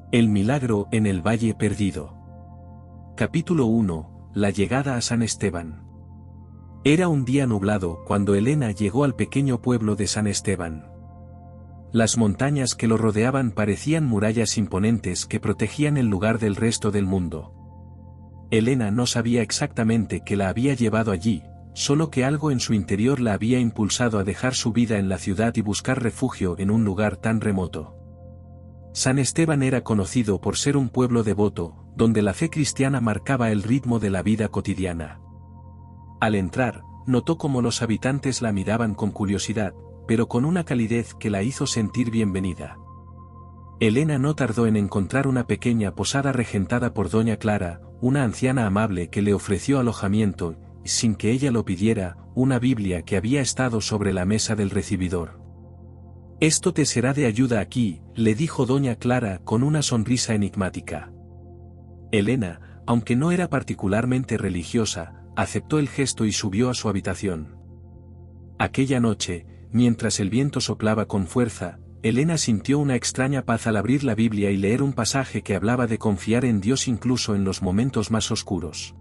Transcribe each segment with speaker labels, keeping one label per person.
Speaker 1: El milagro en el Valle Perdido. Capítulo 1. La llegada a San Esteban. Era un día nublado cuando Elena llegó al pequeño pueblo de San Esteban. Las montañas que lo rodeaban parecían murallas imponentes que protegían el lugar del resto del mundo. Elena no sabía exactamente qué la había llevado allí, solo que algo en su interior la había impulsado a dejar su vida en la ciudad y buscar refugio en un lugar tan remoto. San Esteban era conocido por ser un pueblo devoto, donde la fe cristiana marcaba el ritmo de la vida cotidiana. Al entrar, notó cómo los habitantes la miraban con curiosidad, pero con una calidez que la hizo sentir bienvenida. Elena no tardó en encontrar una pequeña posada regentada por doña Clara, una anciana amable que le ofreció alojamiento, sin que ella lo pidiera, una Biblia que había estado sobre la mesa del recibidor. «Esto te será de ayuda aquí», le dijo doña Clara con una sonrisa enigmática. Elena, aunque no era particularmente religiosa, aceptó el gesto y subió a su habitación. Aquella noche, mientras el viento soplaba con fuerza, Elena sintió una extraña paz al abrir la Biblia y leer un pasaje que hablaba de confiar en Dios incluso en los momentos más oscuros.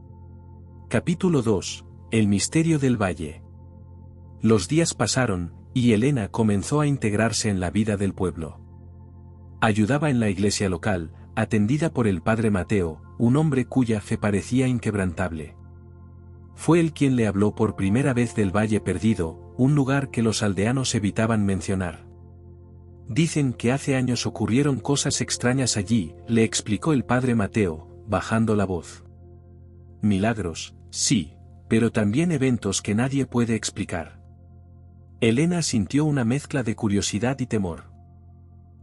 Speaker 1: Capítulo 2. El misterio del valle. Los días pasaron, y Elena comenzó a integrarse en la vida del pueblo. Ayudaba en la iglesia local, atendida por el padre Mateo, un hombre cuya fe parecía inquebrantable. Fue él quien le habló por primera vez del Valle Perdido, un lugar que los aldeanos evitaban mencionar. «Dicen que hace años ocurrieron cosas extrañas allí», le explicó el padre Mateo, bajando la voz. «Milagros, sí, pero también eventos que nadie puede explicar». Elena sintió una mezcla de curiosidad y temor.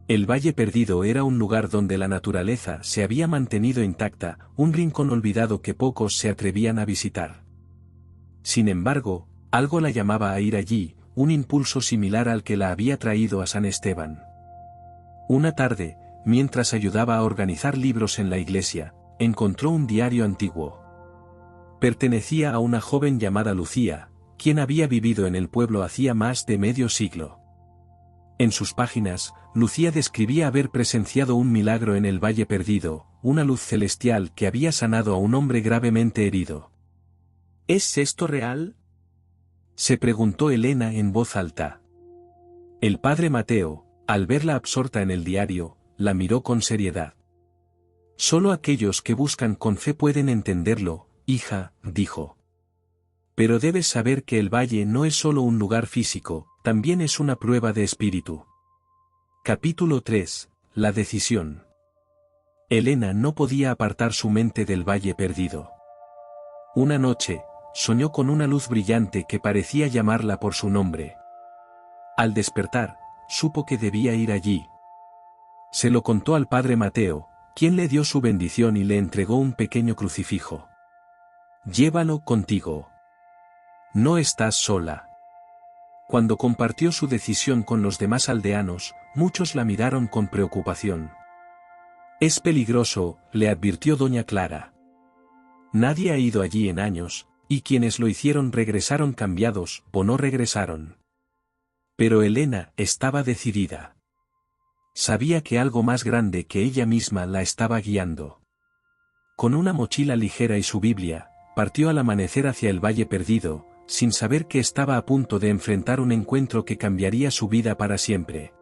Speaker 1: El Valle Perdido era un lugar donde la naturaleza se había mantenido intacta, un rincón olvidado que pocos se atrevían a visitar. Sin embargo, algo la llamaba a ir allí, un impulso similar al que la había traído a San Esteban. Una tarde, mientras ayudaba a organizar libros en la iglesia, encontró un diario antiguo. Pertenecía a una joven llamada Lucía, quien había vivido en el pueblo hacía más de medio siglo. En sus páginas, Lucía describía haber presenciado un milagro en el Valle Perdido, una luz celestial que había sanado a un hombre gravemente herido. «¿Es esto real?», se preguntó Elena en voz alta. El padre Mateo, al verla absorta en el diario, la miró con seriedad. «Solo aquellos que buscan con fe pueden entenderlo, hija», dijo. «Pero debes saber que el valle no es solo un lugar físico, también es una prueba de espíritu». Capítulo 3. La decisión. Elena no podía apartar su mente del Valle Perdido. Una noche, soñó con una luz brillante que parecía llamarla por su nombre. Al despertar, supo que debía ir allí. Se lo contó al padre Mateo, quien le dio su bendición y le entregó un pequeño crucifijo. «Llévalo contigo. No estás sola». Cuando compartió su decisión con los demás aldeanos, muchos la miraron con preocupación. «Es peligroso», le advirtió doña Clara. «Nadie ha ido allí en años, y quienes lo hicieron regresaron cambiados, o no regresaron». Pero Elena estaba decidida. Sabía que algo más grande que ella misma la estaba guiando. Con una mochila ligera y su Biblia, partió al amanecer hacia el Valle Perdido, sin saber que estaba a punto de enfrentar un encuentro que cambiaría su vida para siempre.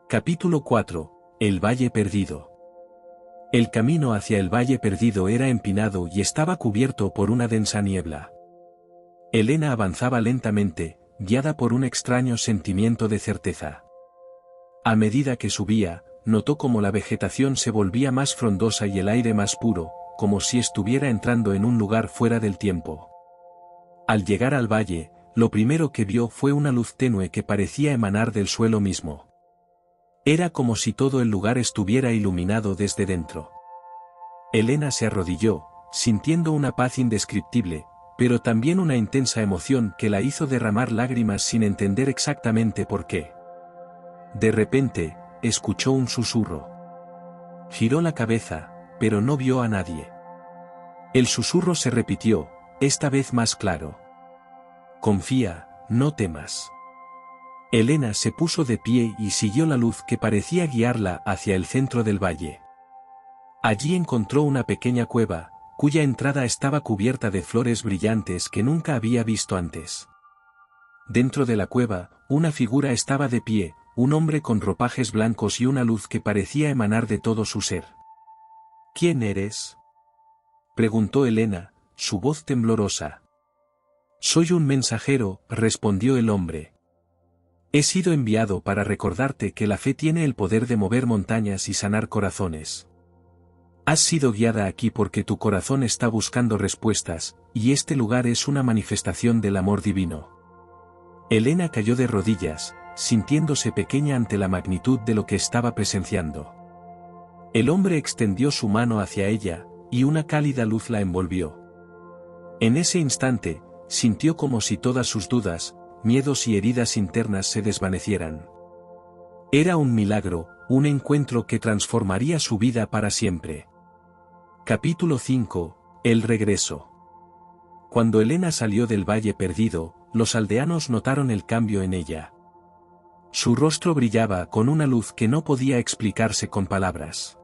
Speaker 1: Capítulo 4. El Valle Perdido. El camino hacia el Valle Perdido era empinado y estaba cubierto por una densa niebla. Elena avanzaba lentamente, guiada por un extraño sentimiento de certeza. A medida que subía, notó cómo la vegetación se volvía más frondosa y el aire más puro, como si estuviera entrando en un lugar fuera del tiempo. Al llegar al valle, lo primero que vio fue una luz tenue que parecía emanar del suelo mismo. Era como si todo el lugar estuviera iluminado desde dentro. Elena se arrodilló, sintiendo una paz indescriptible, pero también una intensa emoción que la hizo derramar lágrimas sin entender exactamente por qué. De repente, escuchó un susurro. Giró la cabeza, pero no vio a nadie. El susurro se repitió, esta vez más claro. «Confía, no temas». Elena se puso de pie y siguió la luz que parecía guiarla hacia el centro del valle. Allí encontró una pequeña cueva, cuya entrada estaba cubierta de flores brillantes que nunca había visto antes. Dentro de la cueva, una figura estaba de pie, un hombre con ropajes blancos y una luz que parecía emanar de todo su ser. ¿Quién eres?, preguntó Elena, su voz temblorosa. Soy un mensajero, respondió el hombre. He sido enviado para recordarte que la fe tiene el poder de mover montañas y sanar corazones. Has sido guiada aquí porque tu corazón está buscando respuestas, y este lugar es una manifestación del amor divino. Elena cayó de rodillas, sintiéndose pequeña ante la magnitud de lo que estaba presenciando. El hombre extendió su mano hacia ella, y una cálida luz la envolvió. En ese instante, sintió como si todas sus dudas, miedos y heridas internas se desvanecieran. Era un milagro, un encuentro que transformaría su vida para siempre. Capítulo 5. El regreso. Cuando Elena salió del Valle Perdido, los aldeanos notaron el cambio en ella. Su rostro brillaba con una luz que no podía explicarse con palabras.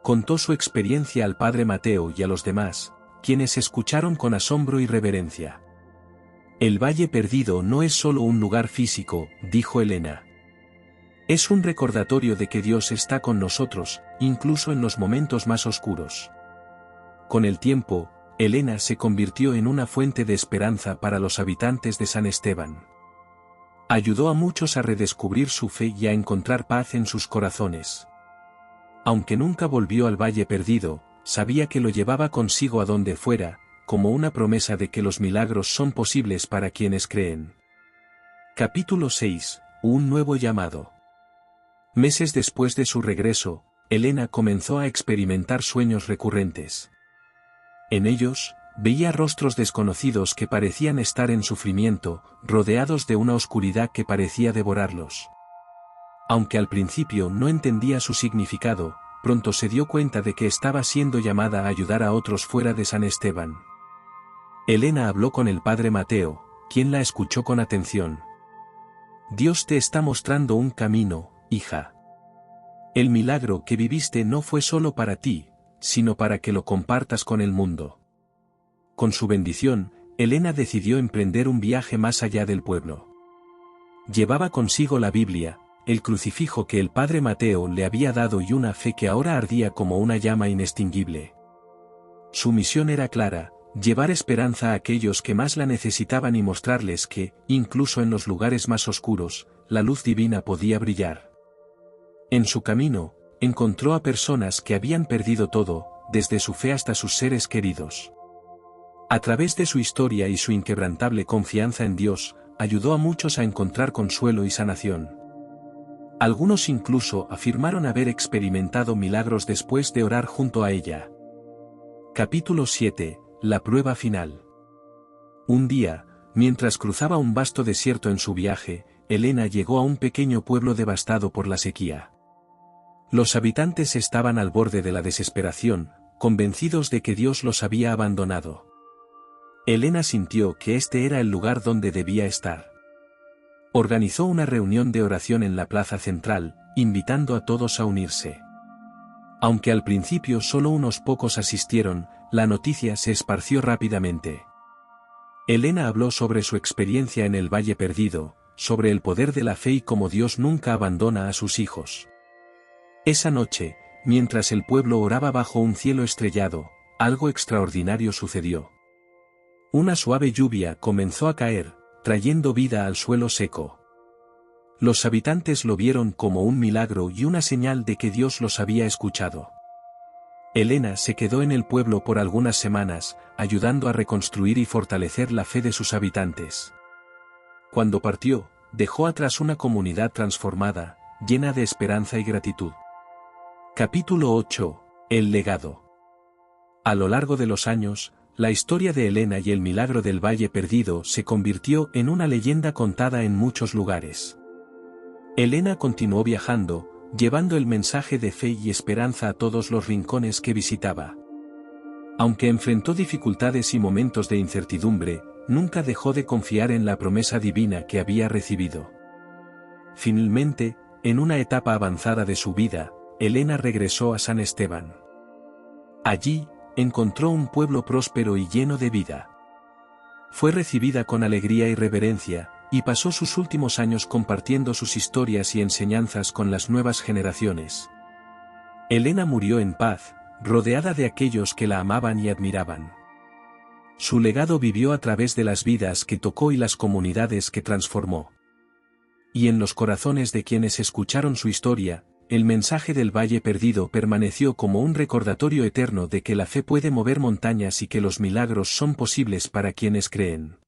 Speaker 1: Contó su experiencia al padre Mateo y a los demás, quienes escucharon con asombro y reverencia. El Valle Perdido no es solo un lugar físico, dijo Elena. Es un recordatorio de que Dios está con nosotros, incluso en los momentos más oscuros. Con el tiempo, Elena se convirtió en una fuente de esperanza para los habitantes de San Esteban. Ayudó a muchos a redescubrir su fe y a encontrar paz en sus corazones. Aunque nunca volvió al Valle Perdido, sabía que lo llevaba consigo a donde fuera, como una promesa de que los milagros son posibles para quienes creen. Capítulo 6. Un nuevo llamado. Meses después de su regreso, Elena comenzó a experimentar sueños recurrentes. En ellos, veía rostros desconocidos que parecían estar en sufrimiento, rodeados de una oscuridad que parecía devorarlos. Aunque al principio no entendía su significado, pronto se dio cuenta de que estaba siendo llamada a ayudar a otros fuera de San Esteban. Elena habló con el padre Mateo, quien la escuchó con atención. Dios te está mostrando un camino, hija. El milagro que viviste no fue solo para ti, sino para que lo compartas con el mundo. Con su bendición, Elena decidió emprender un viaje más allá del pueblo. Llevaba consigo la Biblia, el crucifijo que el padre Mateo le había dado y una fe que ahora ardía como una llama inextinguible. Su misión era clara: llevar esperanza a aquellos que más la necesitaban y mostrarles que, incluso en los lugares más oscuros, la luz divina podía brillar. En su camino, encontró a personas que habían perdido todo, desde su fe hasta sus seres queridos. A través de su historia y su inquebrantable confianza en Dios, ayudó a muchos a encontrar consuelo y sanación. Algunos incluso afirmaron haber experimentado milagros después de orar junto a ella. Capítulo 7. La prueba final. Un día, mientras cruzaba un vasto desierto en su viaje, Elena llegó a un pequeño pueblo devastado por la sequía. Los habitantes estaban al borde de la desesperación, convencidos de que Dios los había abandonado. Elena sintió que este era el lugar donde debía estar. Organizó una reunión de oración en la plaza central, invitando a todos a unirse. Aunque al principio solo unos pocos asistieron, la noticia se esparció rápidamente. Elena habló sobre su experiencia en el Valle Perdido, sobre el poder de la fe y cómo Dios nunca abandona a sus hijos. Esa noche, mientras el pueblo oraba bajo un cielo estrellado, algo extraordinario sucedió. Una suave lluvia comenzó a caer, trayendo vida al suelo seco. Los habitantes lo vieron como un milagro y una señal de que Dios los había escuchado. Elena se quedó en el pueblo por algunas semanas, ayudando a reconstruir y fortalecer la fe de sus habitantes. Cuando partió, dejó atrás una comunidad transformada, llena de esperanza y gratitud. Capítulo 8. El legado. A lo largo de los años, la historia de Elena y el milagro del Valle Perdido se convirtió en una leyenda contada en muchos lugares. Elena continuó viajando, llevando el mensaje de fe y esperanza a todos los rincones que visitaba. Aunque enfrentó dificultades y momentos de incertidumbre, nunca dejó de confiar en la promesa divina que había recibido. Finalmente, en una etapa avanzada de su vida, Elena regresó a San Esteban. Allí, encontró un pueblo próspero y lleno de vida. Fue recibida con alegría y reverencia, y pasó sus últimos años compartiendo sus historias y enseñanzas con las nuevas generaciones. Elena murió en paz, rodeada de aquellos que la amaban y admiraban. Su legado vivió a través de las vidas que tocó y las comunidades que transformó. Y en los corazones de quienes escucharon su historia, el mensaje del Valle Perdido permaneció como un recordatorio eterno de que la fe puede mover montañas y que los milagros son posibles para quienes creen.